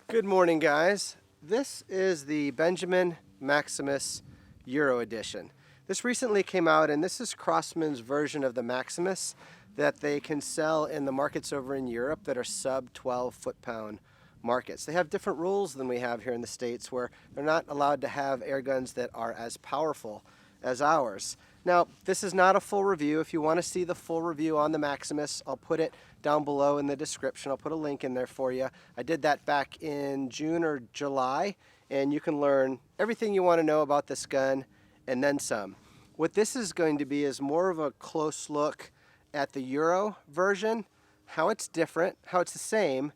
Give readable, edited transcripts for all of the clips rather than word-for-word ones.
Good morning, guys. This is the Benjamin Maximus Euro edition. This recently came out, and this is Craftsman's version of the Maximus that they can sell in the markets over in Europe that are sub 12 foot-pound markets. They have different rules than we have here in the States, where they're not allowed to have air guns that are as powerful as ours. Now, this is not a full review. If you want to see the full review on the Maximus, I'll put it down below in the description. I'll put a link in there for you. I did that back in June or July, and you can learn everything you want to know about this gun and then some. What this is going to be is more of a close look at the Euro version, how it's different, how it's the same,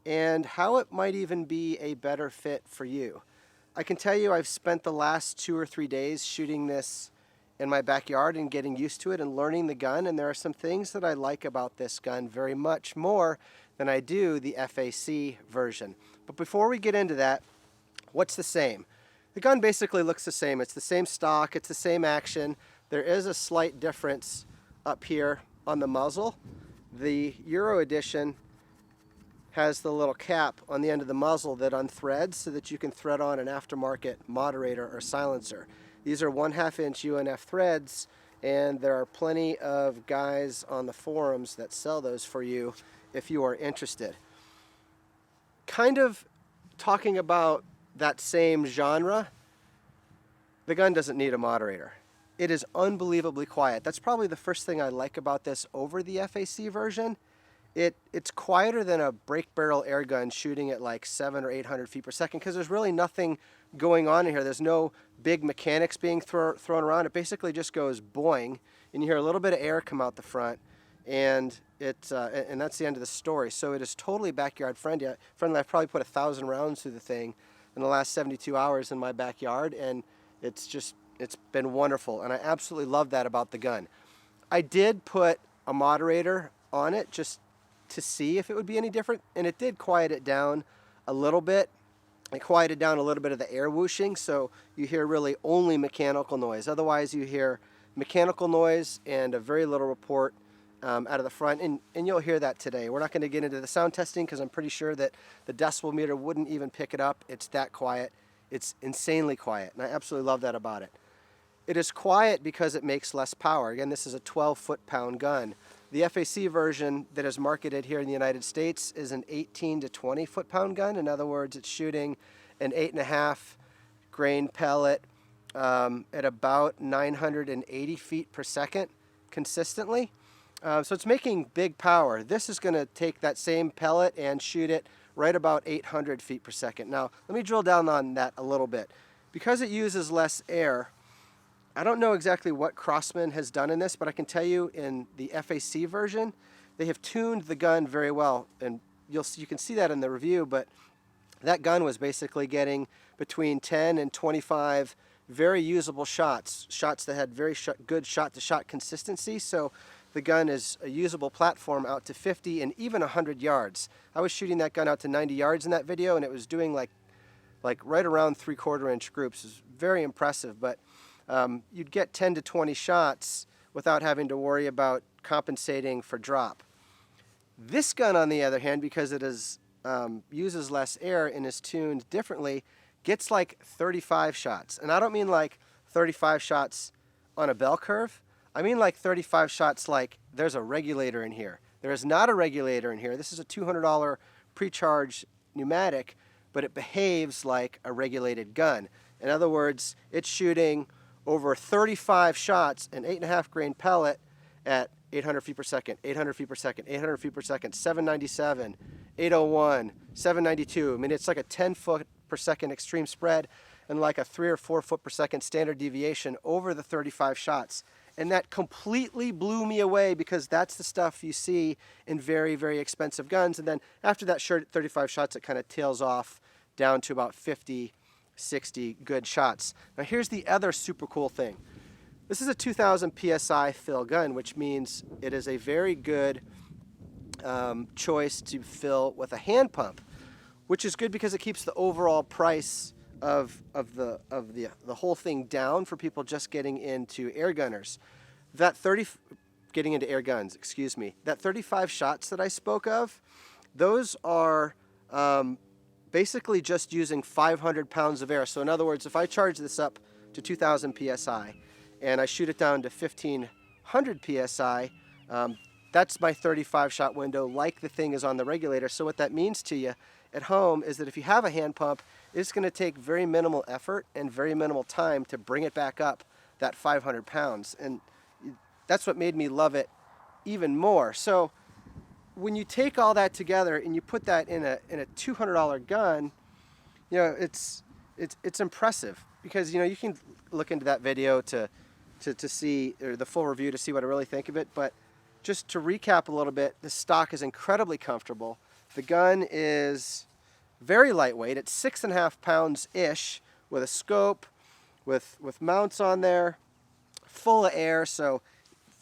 and how it might even be a better fit for you. I can tell you I've spent the last 2 or 3 days shooting this in my backyard and getting used to it and learning the gun, and there are some things that I like about this gun very much more than I do the FAC version. But before we get into that, what's the same? The gun basically looks the same. It's the same stock, it's the same action. There is a slight difference up here on the muzzle. The Euro edition has the little cap on the end of the muzzle that unthreads so that you can thread on an aftermarket moderator or silencer. These are 1/2 inch UNF threads, and there are plenty of guys on the forums that sell those for you if you are interested. Kind of talking about that same genre, the gun doesn't need a moderator. It is unbelievably quiet. That's probably the first thing I like about this over the FAC version. It's quieter than a break barrel air gun shooting at like 700 or 800 feet per second, because there's really nothing going on in here. There's no big mechanics being thrown around. It basically just goes boing, and you hear a little bit of air come out the front, and and that's the end of the story. So it is totally backyard friendly. I've probably put 1,000 rounds through the thing in the last 72 hours in my backyard, and it's been wonderful, and I absolutely love that about the gun. I did put a moderator on it just to see if it would be any different, and it did quiet it down a little bit. It quieted down a little bit of the air whooshing, so you hear really only mechanical noise. Otherwise, you hear mechanical noise and a very little report out of the front, and you'll hear that today. We're not going to get into the sound testing because I'm pretty sure that the decibel meter wouldn't even pick it up. It's that quiet. It's insanely quiet, and I absolutely love that about it. It is quiet because it makes less power. Again, this is a 12 foot-pound gun. The FAC version that is marketed here in the United States is an 18 to 20 foot-pound gun. In other words, it's shooting an 8.5 grain pellet at about 980 feet per second consistently. So it's making big power. This is going to take that same pellet and shoot it right about 800 feet per second. Now, let me drill down on that a little bit. Because it uses less air, I don't know exactly what Craftsman has done in this, but I can tell you in the FAC version, they have tuned the gun very well, and you can see that in the review, but that gun was basically getting between 10 and 25 very usable shots that had very good shot-to-shot consistency, so the gun is a usable platform out to 50 and even 100 yards. I was shooting that gun out to 90 yards in that video, and it was doing like right around 3/4 inch groups. It was very impressive, but you'd get 10 to 20 shots without having to worry about compensating for drop. This gun, on the other hand, because it uses less air and is tuned differently, gets like 35 shots. And I don't mean like 35 shots on a bell curve. I mean like 35 shots like there's a regulator in here. There is not a regulator in here. This is a $200 pre-charge pneumatic, but it behaves like a regulated gun. In other words, it's shooting over 35 shots, an 8.5 grain pellet at 800 feet per second, 800 feet per second, 800 feet per second, 797, 801, 792. I mean, it's like a 10 foot per second extreme spread and like a 3 or 4 foot per second standard deviation over the 35 shots. And that completely blew me away, because that's the stuff you see in very, very expensive guns. And then after that 35 shots, it kind of tails off down to about 50, 60 good shots. Now here's the other super cool thing. This is a 2000 PSI fill gun, which means it is a very good choice to fill with a hand pump, which is good because it keeps the overall price of the whole thing down for people just getting into air gunners. Getting into air guns, excuse me. That 35 shots that I spoke of, those are basically just using 500 pounds of air. So in other words, if I charge this up to 2000 psi and I shoot it down to 1500 psi, that's my 35 shot window, like the thing is on the regulator. So what that means to you at home is that if you have a hand pump, it's going to take very minimal effort and very minimal time to bring it back up that 500 pounds. And that's what made me love it even more. So when you take all that together and you put that in a $200 gun, you know, it's impressive, because, you know, you can look into that video to see, or the full review to see what I really think of it. But just to recap a little bit, the stock is incredibly comfortable. The gun is very lightweight. It's 6.5 pounds-ish, with a scope, with mounts on there, full of air. So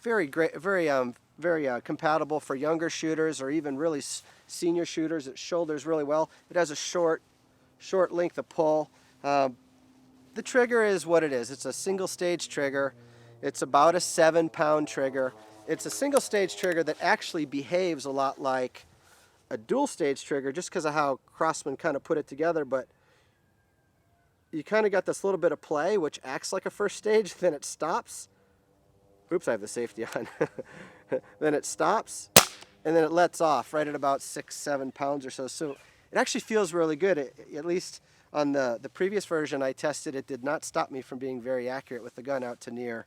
very great, very compatible for younger shooters or even really senior shooters. It shoulders really well. It has a short length of pull. The trigger is what it is. It's a single stage trigger. It's about a 7-pound trigger. It's a single stage trigger that actually behaves a lot like a dual stage trigger, just because of how Crosman kind of put it together. But you kind of got this little bit of play, which acts like a first stage, then it stops. Oops, I have the safety on. Then it stops, and then it lets off right at about 6-7 pounds or so. So it actually feels really good. At least on the previous version I tested, it did not stop me from being very accurate with the gun out to near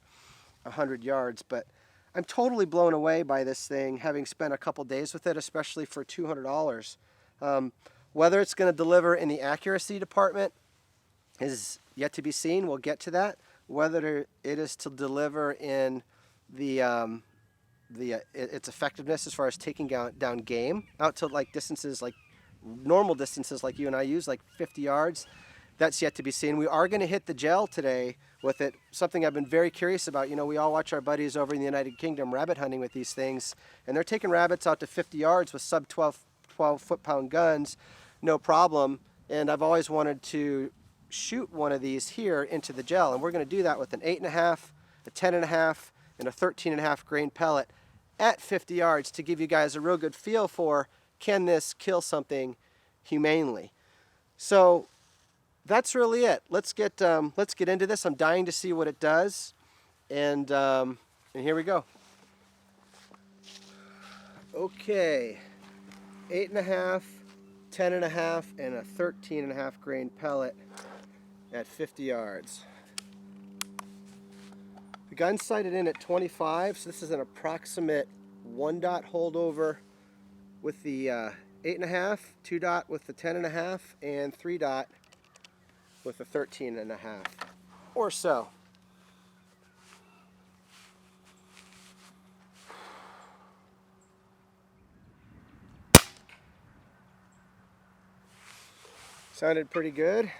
100 yards. But I'm totally blown away by this thing, having spent a couple days with it, especially for $200. Whether it's going to deliver in the accuracy department is yet to be seen. We'll get to that. Whether it is to deliver in its effectiveness as far as taking down game out to like distances, like normal distances like you and I use, like 50 yards, that's yet to be seen. We are going to hit the gel today with it, something I've been very curious about. You know, we all watch our buddies over in the United Kingdom rabbit hunting with these things, and they're taking rabbits out to 50 yards with sub 12 foot-pound guns, no problem. And I've always wanted to shoot one of these here into the gel, and we're going to do that with an 8.5, a 10.5, and a 13.5 grain pellet at 50 yards to give you guys a real good feel for, can this kill something humanely? So that's really it. Let's get into this. I'm dying to see what it does, and here we go. Okay, 8.5, 10.5, and a 13.5 grain pellet at 50 yards. The gun's sighted in at 25, so this is an approximate 1-dot holdover with the 8.5, 2-dot with the 10.5, and 3-dot with the 13.5 or so. Sounded pretty good.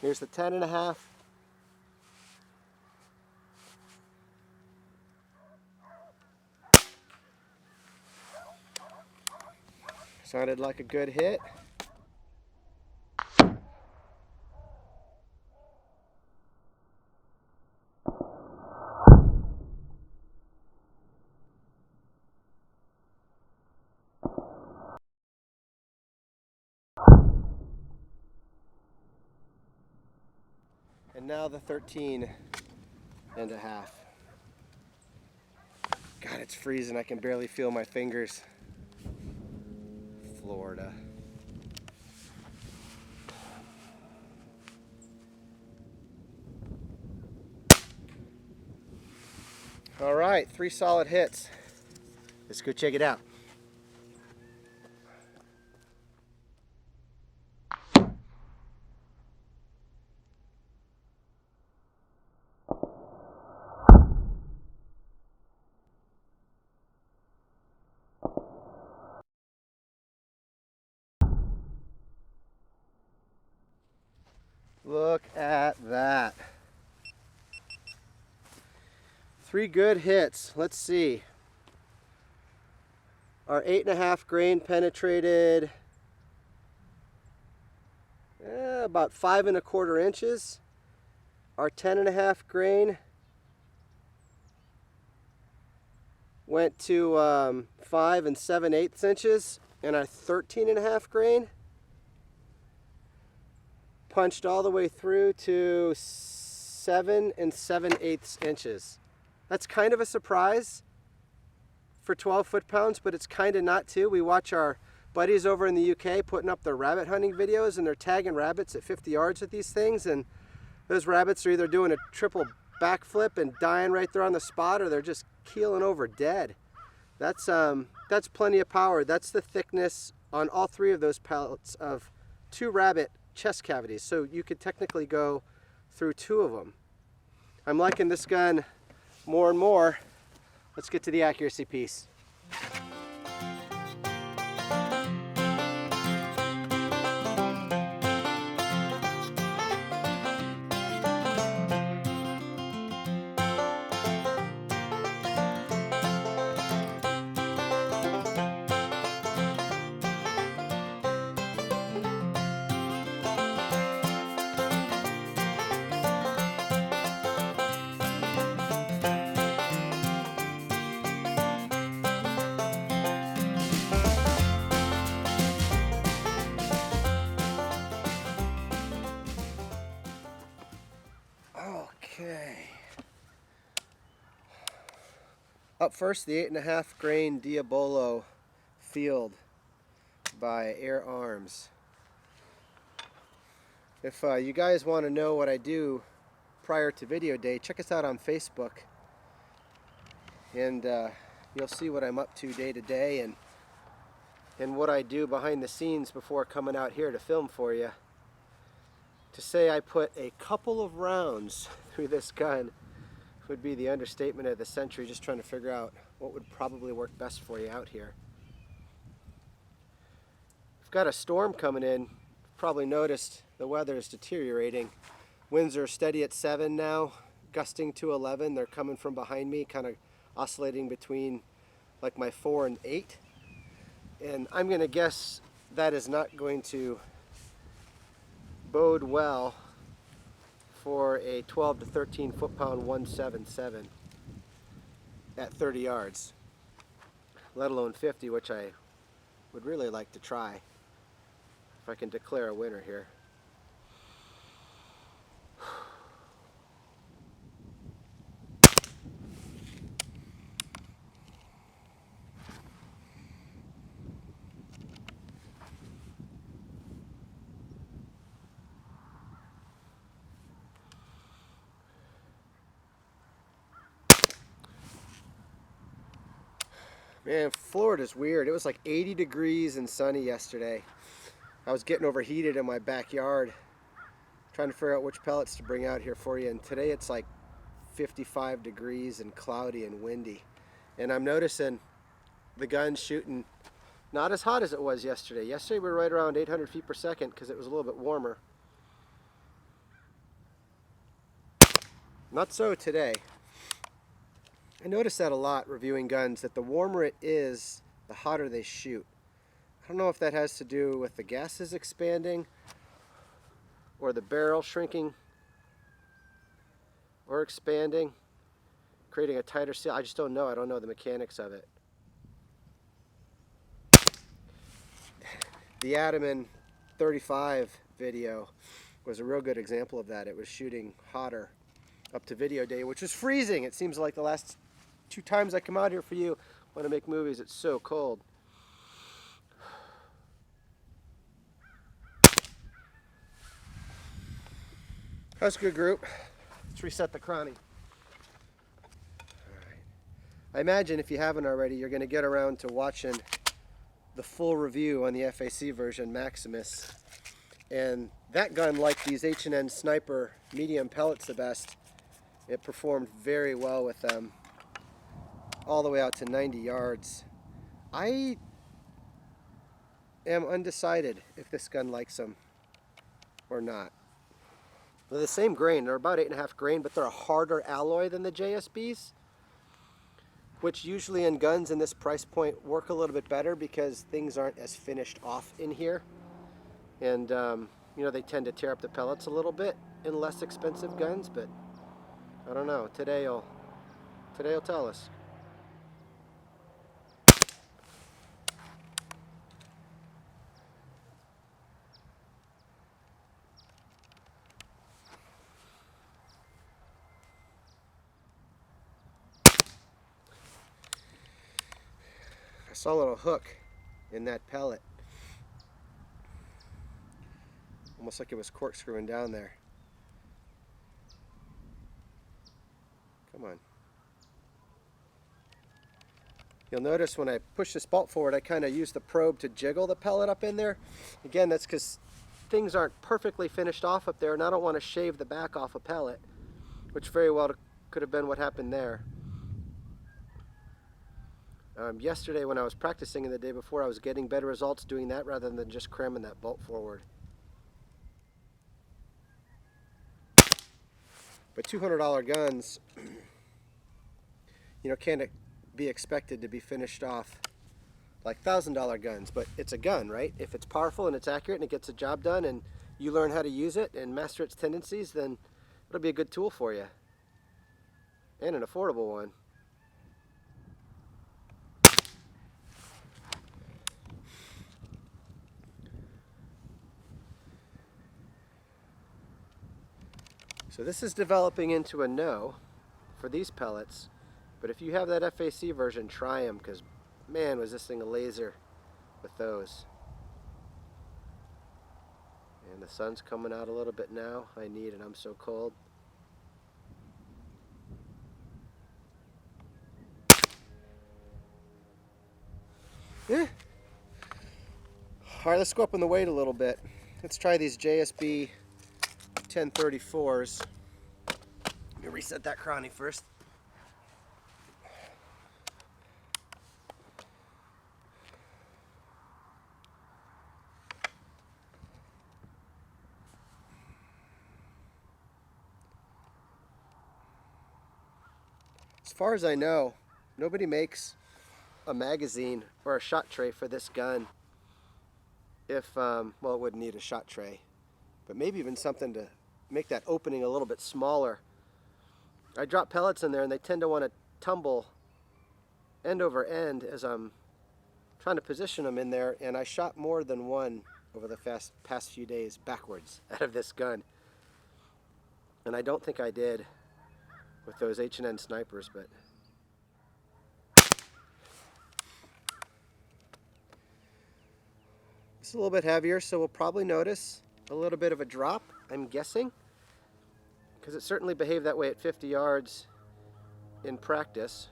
Here's the 10.5. Sounded like a good hit. And now the 13.5. God, it's freezing. I can barely feel my fingers. Florida. All right, 3 solid hits. Let's go check it out. Look at that. 3 good hits. Let's see. Our 8.5 grain penetrated about 5 1/4 inches. Our 10.5 grain went to 5 7/8 inches, and our 13.5 grain punched all the way through to 7 7/8 inches. That's kind of a surprise for 12 foot-pounds, but it's kind of not too. We watch our buddies over in the UK putting up their rabbit hunting videos, and they're tagging rabbits at 50 yards with these things, and those rabbits are either doing a triple backflip and dying right there on the spot, or they're just keeling over dead. That's plenty of power. That's the thickness on all 3 of those pellets of 2 rabbit chest cavities, so you could technically go through 2 of them. I'm liking this gun more and more. Let's get to the accuracy piece. Okay. Up first, the 8.5 grain Diabolo Field by Air Arms. If you guys want to know what I do prior to video day, check us out on Facebook, and you'll see what I'm up to day to day and what I do behind the scenes before coming out here to film for you. To say I put a couple of rounds through this gun would be the understatement of the century, just trying to figure out what would probably work best for you out here. We've got a storm coming in. You've probably noticed the weather is deteriorating. Winds are steady at 7 now, gusting to 11. They're coming from behind me, kind of oscillating between like my 4 and 8. And I'm going to guess that is not going to bode well for a 12 to 13 foot-pound 177 at 30 yards, let alone 50, which I would really like to try if I can declare a winner here. Man, Florida's weird. It was like 80 degrees and sunny yesterday. I was getting overheated in my backyard, trying to figure out which pellets to bring out here for you. And today it's like 55 degrees and cloudy and windy. And I'm noticing the gun shooting not as hot as it was yesterday. Yesterday we were right around 800 feet per second because it was a little bit warmer. Not so today. I notice that a lot reviewing guns, that the warmer it is, the hotter they shoot. I don't know if that has to do with the gases expanding or the barrel shrinking or expanding, creating a tighter seal. I just don't know. I don't know the mechanics of it. The Adaman 35 video was a real good example of that. It was shooting hotter up to video day, which was freezing. It seems like the last 2 times I come out here for you when I make movies, it's so cold. That's a good group. Let's reset the chrony. All right. I imagine if you haven't already, you're going to get around to watching the full review on the FAC version Maximus. And that gun liked these H&N Sniper medium pellets the best. It performed very well with them, all the way out to 90 yards. I am undecided if this gun likes them or not. They're the same grain. They're about 8.5 grain, but they're a harder alloy than the JSBs. which usually in guns in this price point work a little bit better because things aren't as finished off in here. And you know, they tend to tear up the pellets a little bit in less expensive guns, but I don't know. Today'll tell us. I saw a little hook in that pellet. Almost like it was corkscrewing down there. Come on. You'll notice when I push this bolt forward, I kind of use the probe to jiggle the pellet up in there. Again, that's because things aren't perfectly finished off up there, and I don't want to shave the back off a pellet, which very well could have been what happened there. Yesterday when I was practicing and the day before, I was getting better results doing that rather than just cramming that bolt forward. But $200 guns, you know, can't be expected to be finished off like $1,000 guns, but it's a gun, right? If it's powerful and it's accurate and it gets the job done and you learn how to use it and master its tendencies, then it'll be a good tool for you. And an affordable one. So this is developing into a no for these pellets, but if you have that FAC version, try them, because man, was this thing a laser with those. And the sun's coming out a little bit now. I need it, I'm so cold. Yeah. All right, let's go up in the weight a little bit. Let's try these JSB 1034s. Let me reset that chrony first. As far as I know, nobody makes a magazine or a shot tray for this gun. If, well, it would need a shot tray, but maybe even something to make that opening a little bit smaller. I drop pellets in there and they tend to want to tumble end over end as I'm trying to position them in there, and I shot more than one over the past few days backwards out of this gun. And I don't think I did with those H&N snipers, but it's a little bit heavier, so we'll probably notice a little bit of a drop, I'm guessing, because it certainly behaved that way at 50 yards in practice.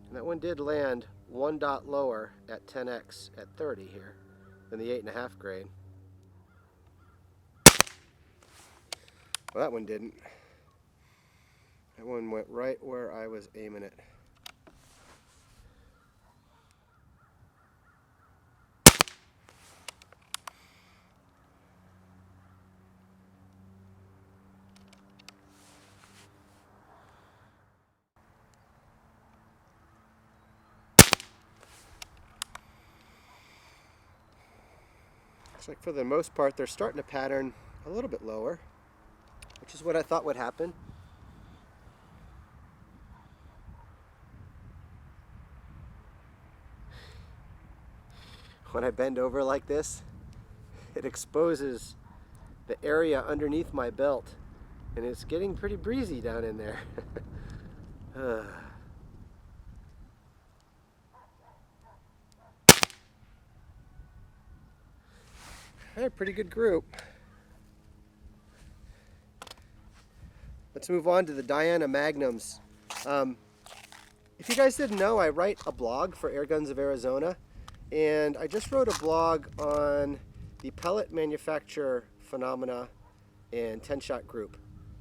And that one did land one dot lower at 10x at 30 here than the 8.5 grade. Well, that one didn't. That one went right where I was aiming it. Looks like for the most part they're starting to pattern a little bit lower, which is what I thought would happen. When I bend over like this, it exposes the area underneath my belt, and it's getting pretty breezy down in there. All right, pretty good group. Let's move on to the Diana Magnums. If you guys didn't know, I write a blog for Airguns of Arizona, and I just wrote a blog on the pellet manufacturer phenomena and 10-shot group,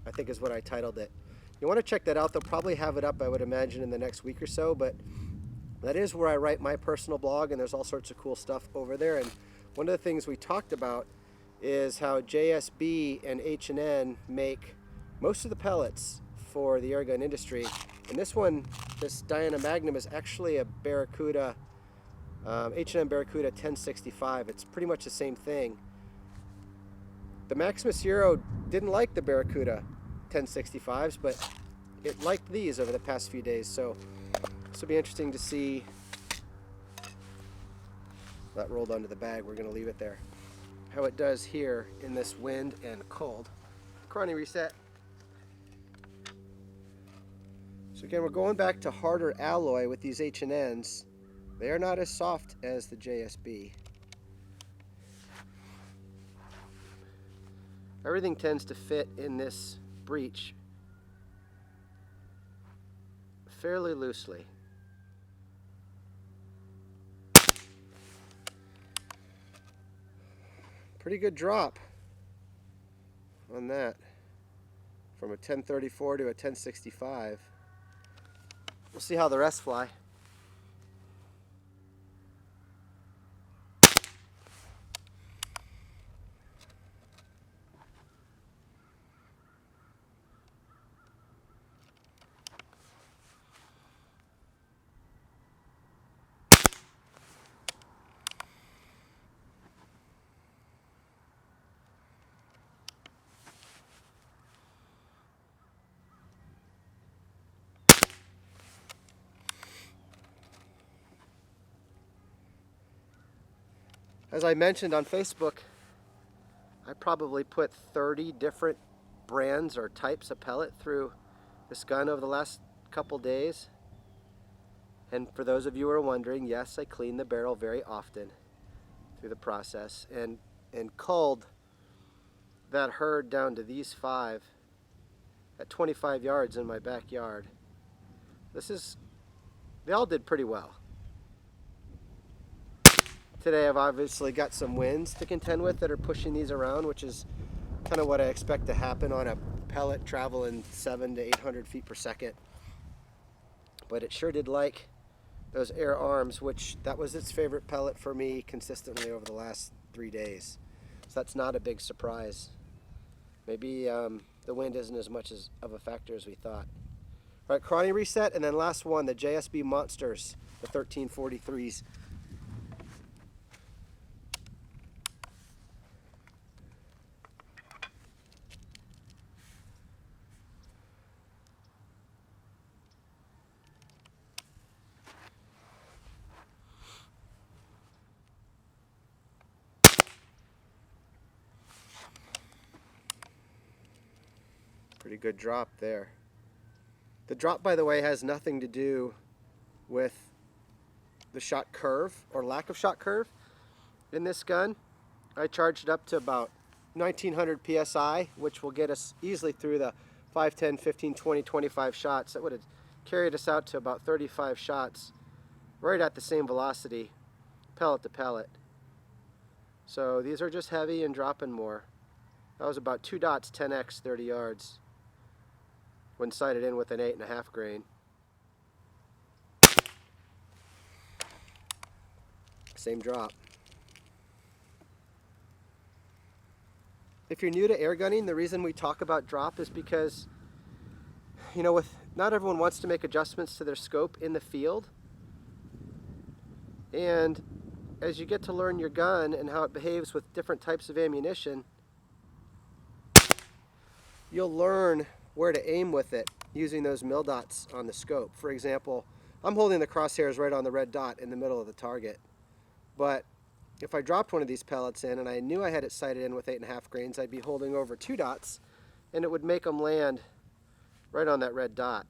I think is what I titled it. You want to check that out. They'll probably have it up, I would imagine, in the next week or so, but that is where I write my personal blog, and there's all sorts of cool stuff over there. And one of the things we talked about is how JSB and H&N make most of the pellets for the airgun industry, And this one, this Diana Magnum, is actually a Barracuda, H&M Barracuda 1065. It's pretty much the same thing. The Maximus Euro didn't like the Barracuda 1065s, but it liked these over the past few days. So this will be interesting to see. That rolled onto the bag. We're going to leave it there. How it does here in this wind and cold. Chrony reset. So again, we're going back to harder alloy with these H&Ns. They are not as soft as the JSB. Everything tends to fit in this breech fairly loosely. Pretty good drop on that from a 1034 to a 1065. We'll see how the rest fly. As I mentioned on Facebook, I probably put 30 different brands or types of pellet through this gun over the last couple days. And for those of you who are wondering, yes, I clean the barrel very often through the process, and culled that herd down to these 5 at 25 yards in my backyard. They all did pretty well. Today I've obviously got some winds to contend with that are pushing these around, which is kind of what I expect to happen on a pellet traveling 700 to 800 feet per second. But it sure did like those air arms, which that was its favorite pellet for me consistently over the last 3 days. So that's not a big surprise. Maybe the wind isn't as much of a factor as we thought. All right, Chrony reset, and then last one, the JSB Monsters, the 1343s. Pretty good drop there. The drop, by the way, has nothing to do with the shot curve or lack of shot curve in this gun. I charged it up to about 1900 psi, which will get us easily through the 5, 10, 15, 20, 25 shots. That would have carried us out to about 35 shots right at the same velocity, pellet to pellet. So these are just heavy and dropping more. That was about 2 dots, 10x, 30 yards when sighted in with an 8.5 grain. Same drop. If you're new to air gunning, the reason we talk about drop is because, you know, not everyone wants to make adjustments to their scope in the field. And as you get to learn your gun and how it behaves with different types of ammunition, you'll learn where to aim with it using those mil dots on the scope. For example, I'm holding the crosshairs right on the red dot in the middle of the target. But if I dropped one of these pellets in and I knew I had it sighted in with 8.5 grains, I'd be holding over 2 dots and it would make them land right on that red dot.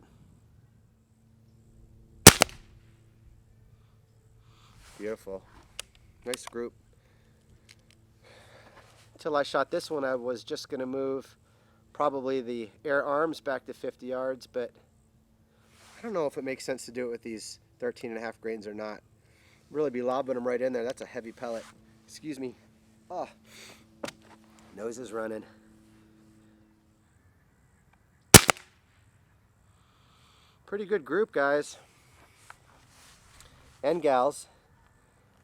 Beautiful. Nice group. Until I shot this one, I was just going to move probably the air arms back to 50 yards, but I don't know if it makes sense to do it with these 13.5 grains or not. Really be lobbing them right in there. That's a heavy pellet. Excuse me. Oh, nose is running. Pretty good group, guys and gals.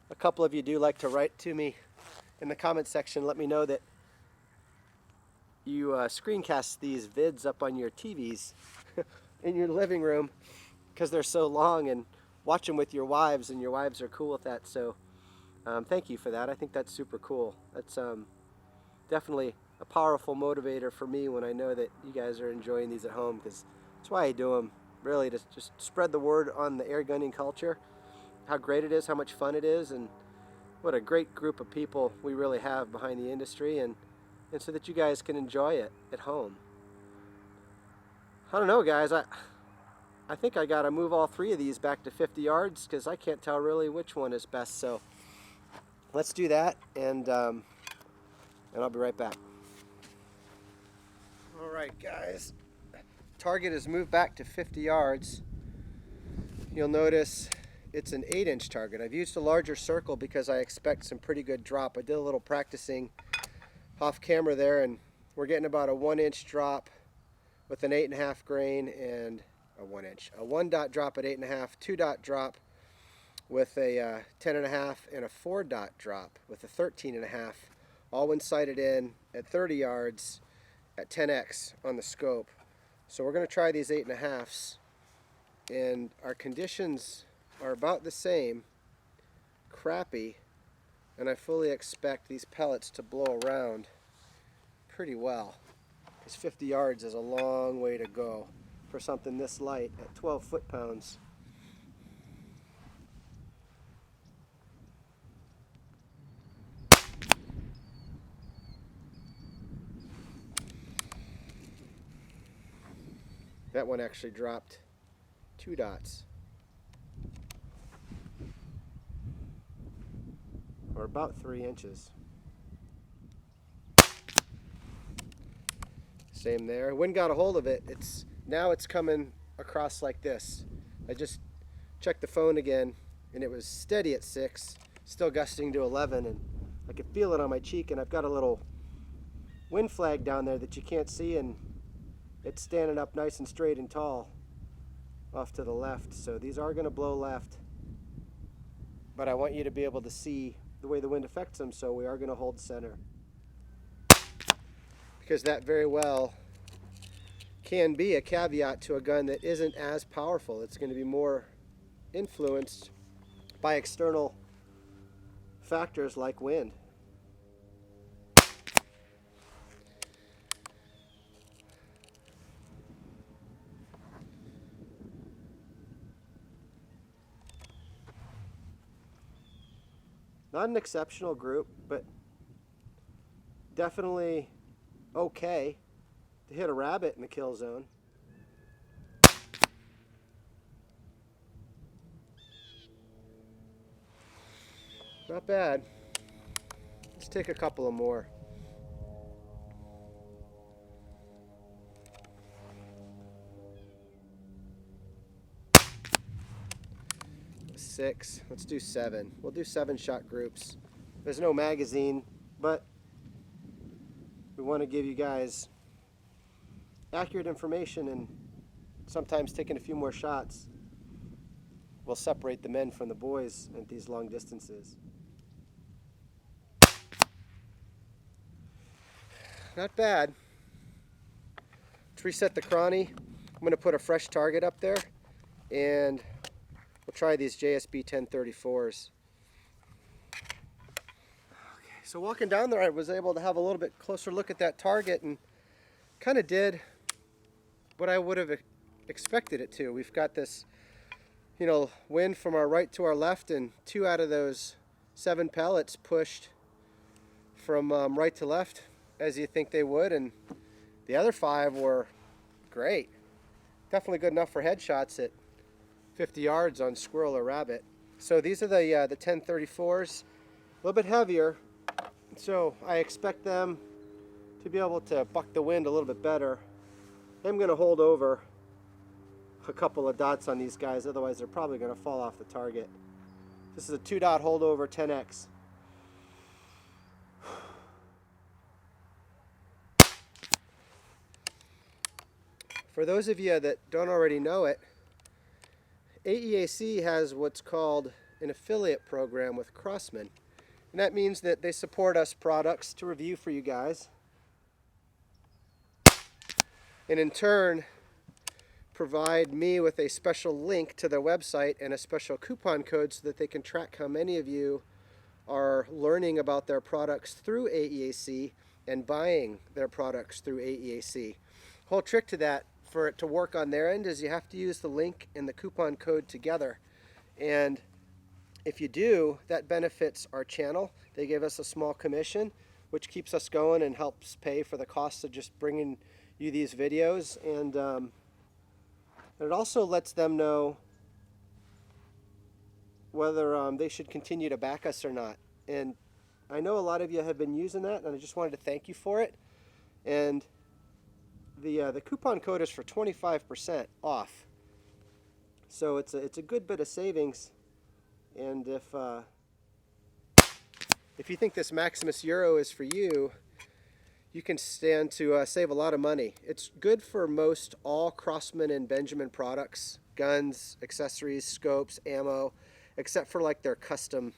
A couple of you do like to write to me in the comment section. Let me know that you screencast these vids up on your TVs. in your living room because they're so long, and watch them with your wives, and your wives are cool with that. So thank you for that. I think that's super cool. That's definitely a powerful motivator for me when I know that you guys are enjoying these at home, because that's why I do them, really, to just spread the word on the air gunning culture, how great it is, how much fun it is, and what a great group of people we really have behind the industry, and so that you guys can enjoy it at home. I don't know, guys. I think I got to move all three of these back to 50 yards because I can't tell really which one is best. So let's do that, and I'll be right back. All right, guys. Target is moved back to 50 yards. You'll notice it's an 8-inch target. I've used a larger circle because I expect some pretty good drop. I did a little practicing off camera there, and we're getting about a 1-inch drop with an 8.5 grain, and a 1-dot drop at 8.5, 2-dot drop with a 10.5, and a 4-dot drop with a 13.5, all when sighted in at 30 yards at 10x on the scope. So we're going to try these 8.5s, and our conditions are about the same, crappy, and I fully expect these pellets to blow around pretty well, because 50 yards is a long way to go for something this light at 12 foot-pounds. That one actually dropped 2 dots, or about 3 inches. Same there. Wind got a hold of it. Now it's coming across like this. I just checked the phone again, and it was steady at 6, still gusting to 11, and I could feel it on my cheek, and I've got a little wind flag down there that you can't see, and it's standing up nice and straight and tall off to the left. So these are going to blow left, but I want you to be able to see the way the wind affects them, so we are going to hold center, because that very well can be a caveat to a gun that isn't as powerful. It's going to be more influenced by external factors like wind. Not an exceptional group, but definitely okay to hit a rabbit in the kill zone. Not bad. Let's take a couple of more. Six. Let's do 7. We'll do 7-shot groups. There's no magazine, but we want to give you guys accurate information, and sometimes taking a few more shots will separate the men from the boys at these long distances. Not bad. Let's reset the chrony. I'm going to put a fresh target up there, and we'll try these JSB 1034s. Okay, so walking down there, I was able to have a little bit closer look at that target, and kind of did what I would have expected it to. We've got this, wind from our right to our left, and 2 out of those 7 pellets pushed from right to left, as you think they would, and the other 5 were great. Definitely good enough for headshots at 50 yards on squirrel or rabbit. So these are the 1034s, a little bit heavier, so I expect them to be able to buck the wind a little bit better. I'm going to hold over a couple of dots on these guys, otherwise they're probably going to fall off the target. This is a 2-dot holdover 10x. For those of you that don't already know it, AEAC has what's called an affiliate program with Crosman. And that means that they support us products to review for you guys, and in turn provide me with a special link to their website and a special coupon code so that they can track how many of you are learning about their products through AEAC and buying their products through AEAC. Whole trick to that, for it to work on their end, is you have to use the link and the coupon code together. And if you do, that benefits our channel. They give us a small commission, which keeps us going and helps pay for the cost of just bringing you these videos. And it also lets them know whether they should continue to back us or not. And I know a lot of you have been using that, and I just wanted to thank you for it. And the coupon code is for 25% off. So it's a good bit of savings. And if you think this Maximus Euro is for you, you can stand to save a lot of money. It's good for most all Crosman and Benjamin products, guns, accessories, scopes, ammo, except for like their custom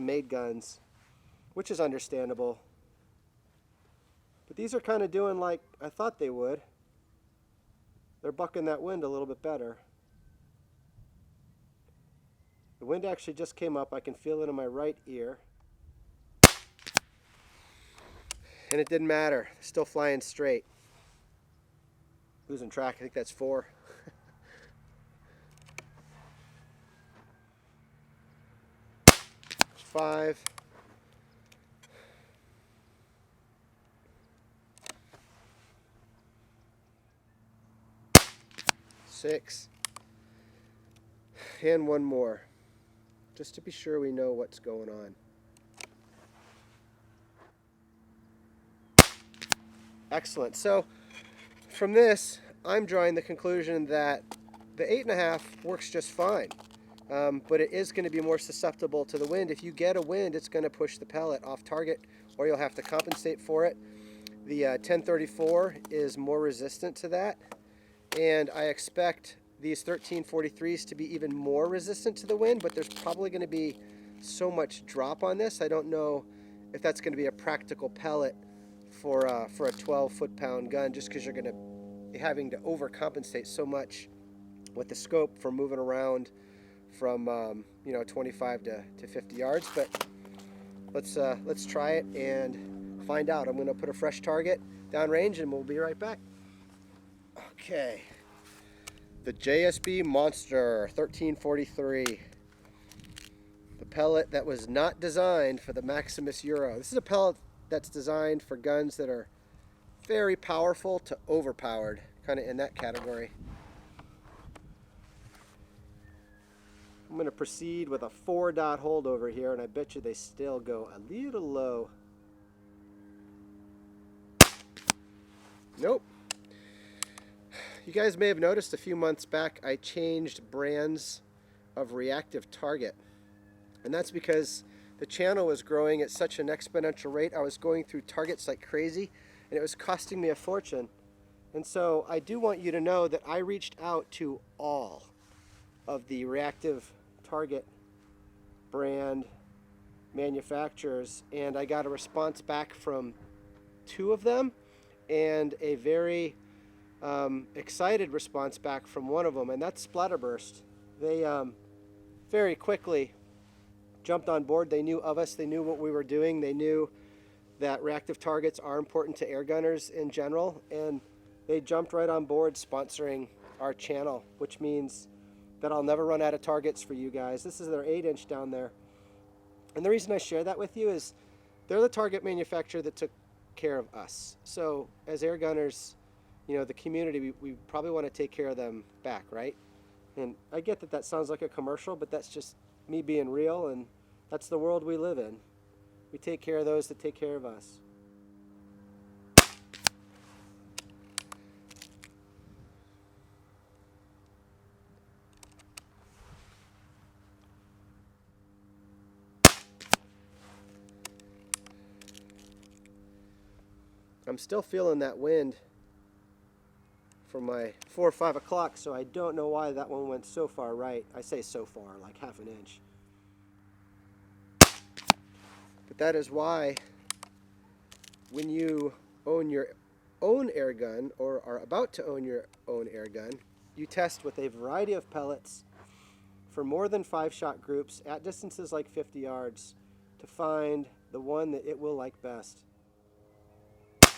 made guns, which is understandable. But these are kind of doing like I thought they would. They're bucking that wind a little bit better. The wind actually just came up. I can feel it in my right ear. And it didn't matter. Still flying straight. Losing track. I think that's 4. 5. 6. And one more, just to be sure we know what's going on. Excellent. So from this, I'm drawing the conclusion that the 8.5 works just fine, but it is going to be more susceptible to the wind. If you get a wind, it's going to push the pellet off target, or you'll have to compensate for it. The 1034 is more resistant to that, and I expect these 1343s to be even more resistant to the wind, but there's probably going to be so much drop on this. I don't know if that's going to be a practical pellet for a 12 foot-pound gun, just because you're going to be having to overcompensate so much with the scope for moving around from 25 to 50 yards. But let's try it and find out. I'm going to put a fresh target downrange, and we'll be right back. Okay. The JSB Monster 1343, the pellet that was not designed for the Maximus Euro. This is a pellet that's designed for guns that are very powerful to overpowered, kind of in that category. I'm going to proceed with a 4-dot hold over here, and I bet you they still go a little low. Nope. You guys may have noticed a few months back I changed brands of reactive target. And that's because the channel was growing at such an exponential rate. I was going through targets like crazy, and it was costing me a fortune. And so I do want you to know that I reached out to all of the reactive target brand manufacturers, and I got a response back from 2 of them, and a very excited response back from one of them, and that's Splatterburst. They very quickly jumped on board. They knew of us. They knew what we were doing. They knew that reactive targets are important to air gunners in general, and they jumped right on board sponsoring our channel, which means that I'll never run out of targets for you guys. This is their 8-inch down there. And the reason I share that with you is they're the target manufacturer that took care of us. So as air gunners, the community, we probably want to take care of them back, right? And I get that sounds like a commercial, but that's just me being real, and that's the world we live in. We take care of those that take care of us. I'm still feeling that wind from my 4 or 5 o'clock, so I don't know why that one went so far right. I say so far, like half an inch. But that is why when you own your own air gun, or are about to own your own air gun, you test with a variety of pellets for more than 5-shot groups at distances like 50 yards to find the one that it will like best. So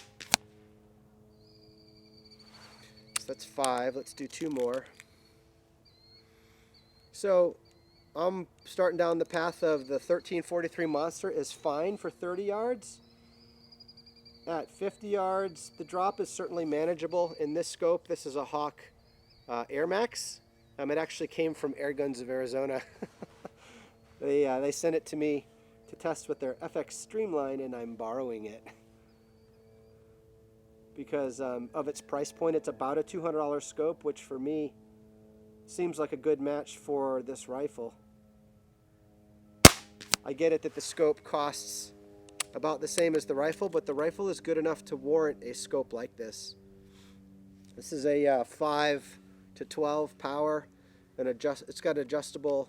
that's 5. Let's do 2 more. So I'm starting down the path of the 1343 Monster is fine for 30 yards. At 50 yards, the drop is certainly manageable. In this scope, this is a Hawke Air Max. It actually came from Airguns of Arizona. They sent it to me to test with their FX Streamline, and I'm borrowing it. Because of its price point, it's about a $200 scope, which for me seems like a good match for this rifle. I get it that the scope costs about the same as the rifle, but the rifle is good enough to warrant a scope like this. This is a 5 to 12 power, and it's got adjustable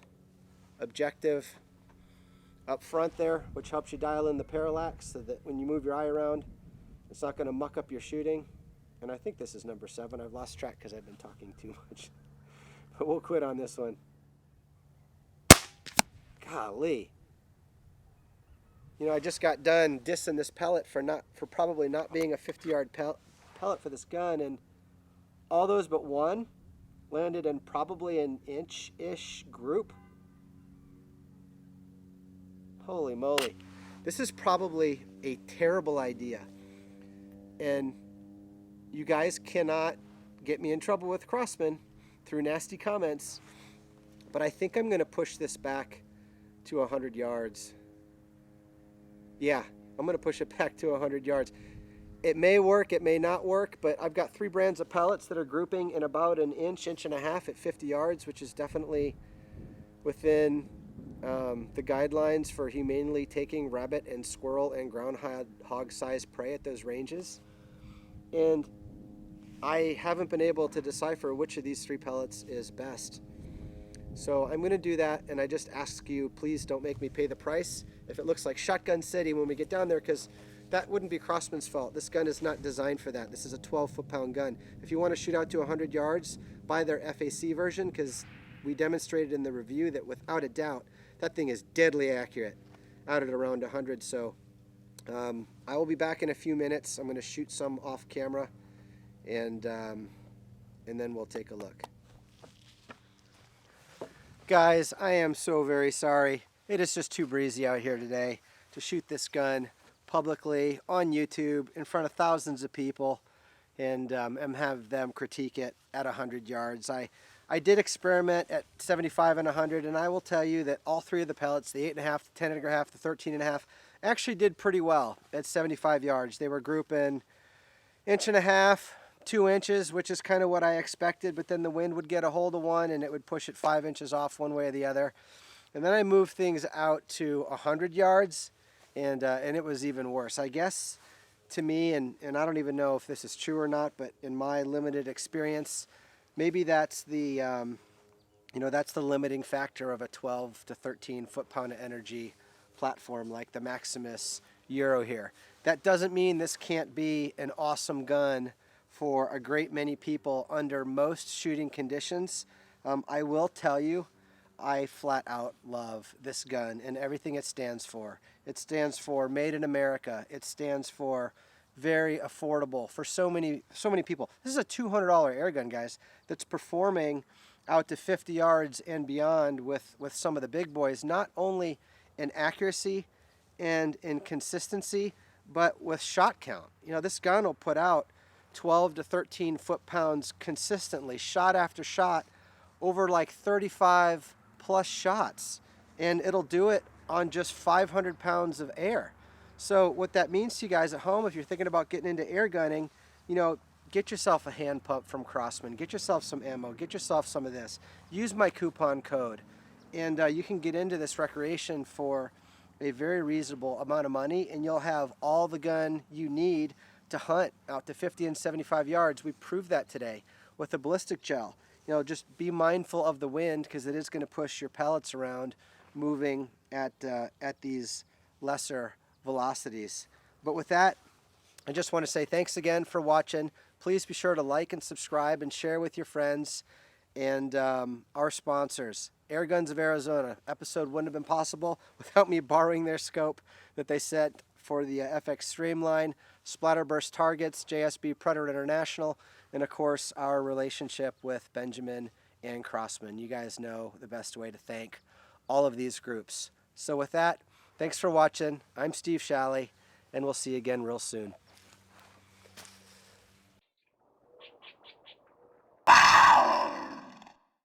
objective up front there, which helps you dial in the parallax so that when you move your eye around, it's not going to muck up your shooting. And I think this is number 7. I've lost track because I've been talking too much. But we'll quit on this one. Golly. You know, I just got done dissing this pellet for probably not being a 50-yard pellet for this gun, and all those but one landed in probably an inch-ish group. Holy moly. This is probably a terrible idea. And you guys cannot get me in trouble with Crossman through nasty comments, but I think I'm going to push this back to 100 yards. Yeah, I'm going to push it back to 100 yards. It may work, it may not work, but I've got 3 brands of pellets that are grouping in about an inch and a half at 50 yards, which is definitely within the guidelines for humanely taking rabbit and squirrel and groundhog sized prey at those ranges. And I haven't been able to decipher which of these 3 pellets is best. So I'm going to do that, and I just ask you, please don't make me pay the price if it looks like Shotgun City when we get down there, because that wouldn't be Crossman's fault. This gun is not designed for that. This is a 12 foot-pound gun. If you want to shoot out to 100 yards, buy their FAC version, because we demonstrated in the review that without a doubt, that thing is deadly accurate out at around 100. So I will be back in a few minutes. I'm going to shoot some off camera, and then we'll take a look. Guys, I am so very sorry. It is just too breezy out here today to shoot this gun publicly on YouTube in front of thousands of people and have them critique it at 100 yards. I did experiment at 75 and 100, and I will tell you that all 3 of the pellets, the 8.5, the 10.5, the 13.5, actually did pretty well at 75 yards. They were grouping 1.5 inches, 2 inches, which is kind of what I expected, but then the wind would get a hold of one and it would push it 5 inches off one way or the other. And then I moved things out to 100 yards, and it was even worse. I guess to me, and I don't even know if this is true or not, but in my limited experience, maybe that's the that's the limiting factor of a 12 to 13 foot-pound of energy platform like the Maximus Euro here. That doesn't mean this can't be an awesome gun for a great many people under most shooting conditions. I will tell you, I flat out love this gun and everything it stands for. It stands for Made in America. It stands for very affordable for so many people. This is a $200 air gun, guys, that's performing out to 50 yards and beyond with some of the big boys, not only in accuracy and in consistency, but with shot count. You know, this gun will put out 12 to 13 foot-pounds consistently, shot after shot, over like 35 plus shots, and it'll do it on just 500 pounds of air. So what that means to you guys at home, if you're thinking about getting into air gunning, you know, get yourself a hand pump from Crossman, get yourself some ammo, get yourself some of this. Use my coupon code, and you can get into this recreation for a very reasonable amount of money, and you'll have all the gun you need to hunt out to 50 and 75 yards. We proved that today with the ballistic gel. You know, just be mindful of the wind, because it is going to push your pellets around, moving at these lesser velocities. But with that, I just want to say thanks again for watching. Please be sure to like and subscribe and share with your friends and our sponsors. Airguns of Arizona. Episode wouldn't have been possible without me borrowing their scope that they set for the FX Streamline, Splatterburst Targets, JSB Predator International, and of course our relationship with Benjamin and Crossman. You guys know the best way to thank all of these groups. So with that, thanks for watching. I'm Steve Shalley, and we'll see you again real soon.